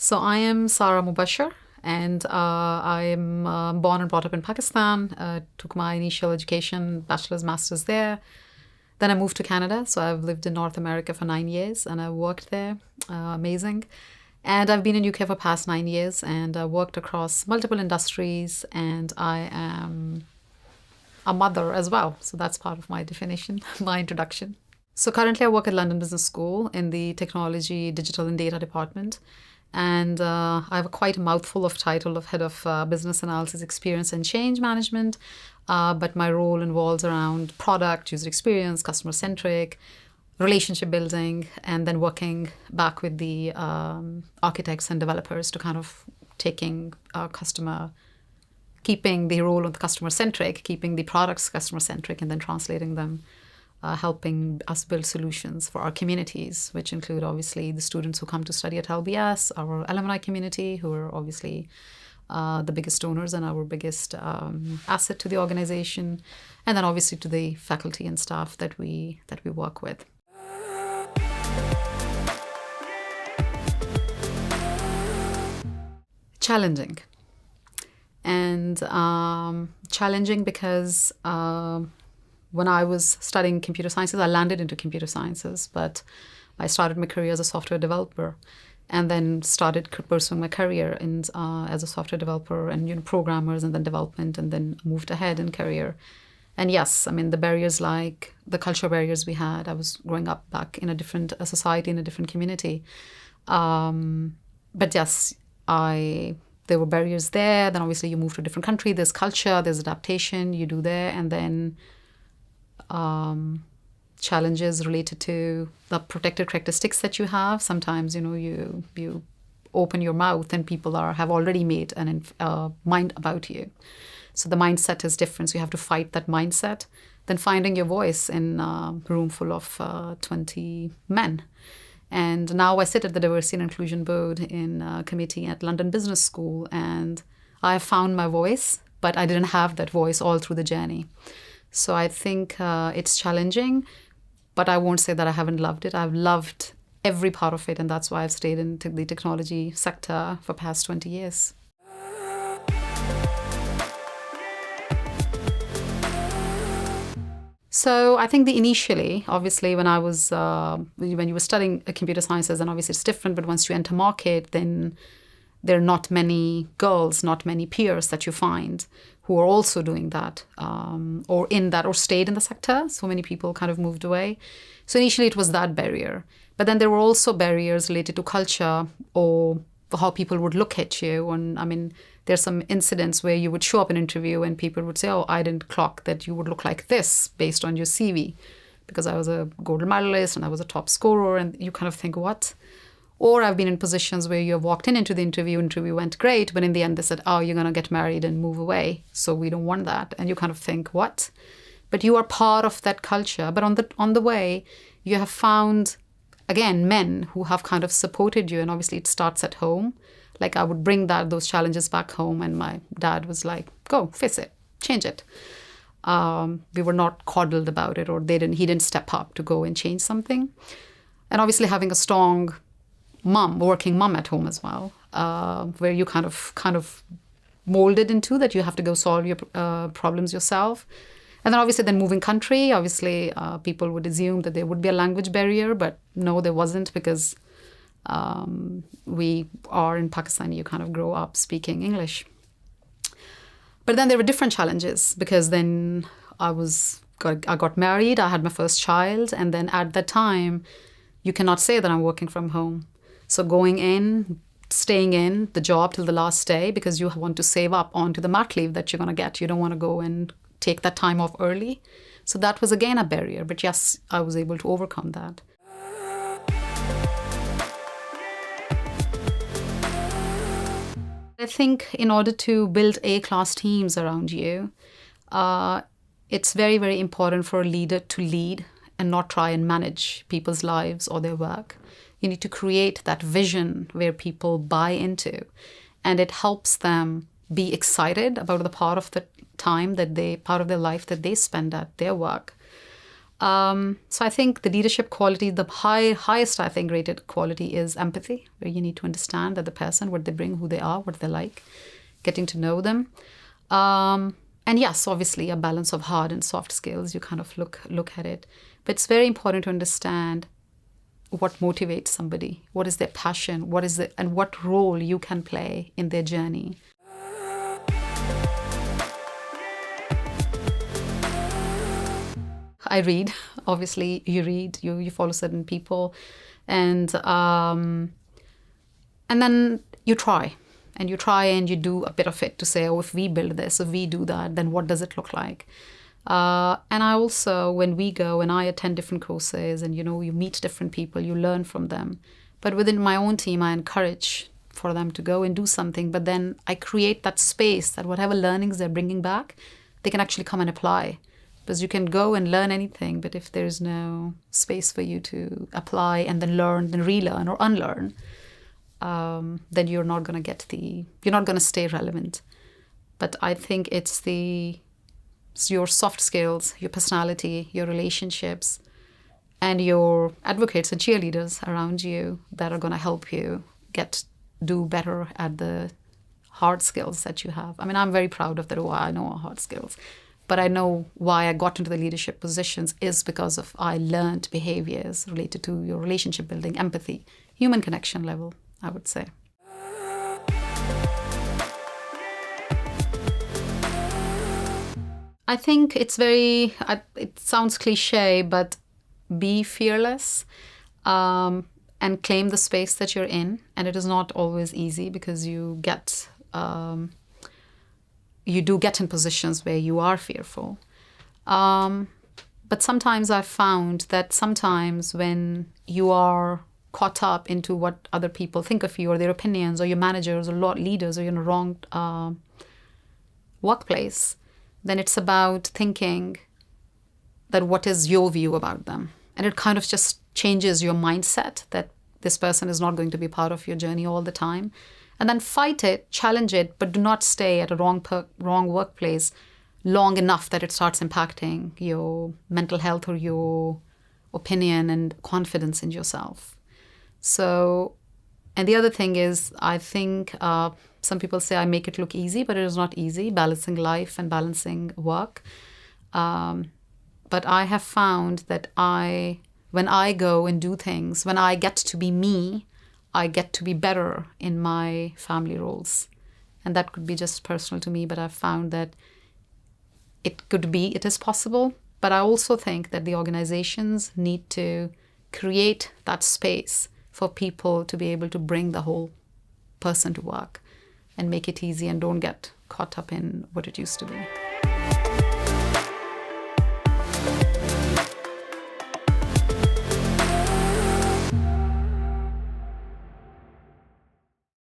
So I am Sara Mubasshir, and I am born and brought up in Pakistan. Took my initial education, bachelor's, master's there. Then I moved to Canada. So I've lived in North America for 9 years, and I worked there. Amazing. And I've been in UK for past 9 years, and I worked across multiple industries, and I am a mother as well. So that's part of my definition, my introduction. So currently I work at London Business School in the Technology, Digital and Data department. And I have quite a mouthful of title of Head of Business Analysis, Experience and Change Management. But my role involves around product, user experience, customer-centric, relationship building, and then working back with the architects and developers to kind of taking keeping the role of the customer-centric, keeping the products customer-centric, and then translating them, helping us build solutions for our communities, which include obviously the students who come to study at LBS, our alumni community, who are obviously the biggest donors and our biggest asset to the organization, and then obviously to the faculty and staff that we work with. Challenging. And challenging because when I was studying computer sciences, I landed into computer sciences, but I started my career as a software developer, and then started pursuing my career as a software developer and programmers, and then development, and then moved ahead in career. And yes, I mean the barriers, like the cultural barriers we had. I was growing up back in a different society, in a different community, but yes, there were barriers there. Then obviously you move to a different country. There's culture, there's adaptation. You do there, and then challenges related to the protected characteristics that you have. Sometimes you open your mouth and people have already made a mind about you. So the mindset is different. So you have to fight that mindset. Then finding your voice in a room full of 20 men. And now I sit at the Diversity and Inclusion Board in a committee at London Business School, and I have found my voice, but I didn't have that voice all through the journey. So I think it's challenging, but I won't say that I haven't loved it. I've loved every part of it, and that's why I've stayed in the technology sector for past 20 years. So I think initially, obviously, when you were studying computer sciences, and obviously it's different, but once you enter market, then there are not many girls, not many peers that you find who are also doing that, or in that, or stayed in the sector. So many people kind of moved away. So initially it was that barrier. But then there were also barriers related to culture or how people would look at you. And I mean, there's some incidents where you would show up in an interview and people would say, oh, I didn't clock that you would look like this based on your CV, because I was a gold medalist and I was a top scorer. And you kind of think, what? Or I've been in positions where you have walked into the interview went great, but in the end they said, oh, you're going to get married and move away, so we don't want that. And you kind of think, what? But you are part of that culture. But on the way, you have found, again, men who have kind of supported you. And obviously it starts at home. Like I would bring those challenges back home, and my dad was like, go, face it, change it. We were not coddled about it, or he didn't step up to go and change something. And obviously having a strong working mom at home as well, where you kind of molded into that you have to go solve your problems yourself. And then obviously moving country, obviously people would assume that there would be a language barrier, but no, there wasn't, because we are in Pakistan, you kind of grow up speaking English. But then there were different challenges, because then I got married, I had my first child, and then at that time, you cannot say that I'm working from home. So going in, staying in the job till the last day, because you want to save up onto the mat leave that you're going to get. You don't want to go and take that time off early. So that was again a barrier. But yes, I was able to overcome that. I think in order to build A-class teams around you, it's very, very important for a leader to lead and not try and manage people's lives or their work. You need to create that vision where people buy into, and it helps them be excited about the part of the time part of their life that they spend at their work. So I think the leadership quality, the highest I think rated quality is empathy, where you need to understand that the person, what they bring, who they are, what they like, getting to know them. And yes, obviously a balance of hard and soft skills. You kind of look at it. But it's very important to understand what motivates somebody, what is their passion, and what role you can play in their journey. I read, obviously you read, you follow certain people, and then you try. And you try and you do a bit of it to say, oh, if we build this, if we do that, then what does it look like? And I also, when we go and I attend different courses and, you meet different people, you learn from them. But within my own team, I encourage for them to go and do something. But then I create that space that whatever learnings they're bringing back, they can actually come and apply. Because you can go and learn anything, but if there's no space for you to apply and then learn, then relearn or unlearn, then you're not going to stay relevant. But I think it's your soft skills, your personality, your relationships, and your advocates and cheerleaders around you that are going to help you do better at the hard skills that you have. I mean, I'm very proud of that. Oh, I know hard skills. But I know why I got into the leadership positions is because of I learned behaviors related to your relationship building, empathy, human connection level, I would say. I think it sounds cliche, but be fearless and claim the space that you're in. And it is not always easy because you do get in positions where you are fearful. But sometimes I've found that sometimes when you are caught up into what other people think of you or their opinions or your managers or leaders or you're in a wrong workplace, then it's about thinking that what is your view about them. And it kind of just changes your mindset that this person is not going to be part of your journey all the time. And then fight it, challenge it, but do not stay at a wrong workplace long enough that it starts impacting your mental health or your opinion and confidence in yourself. So, and the other thing is, I think some people say I make it look easy, but it is not easy, balancing life and balancing work. But I have found that when I go and do things, when I get to be me, I get to be better in my family roles. And that could be just personal to me, but I've found that it is possible. But I also think that the organizations need to create that space for people to be able to bring the whole person to work and make it easy and don't get caught up in what it used to be.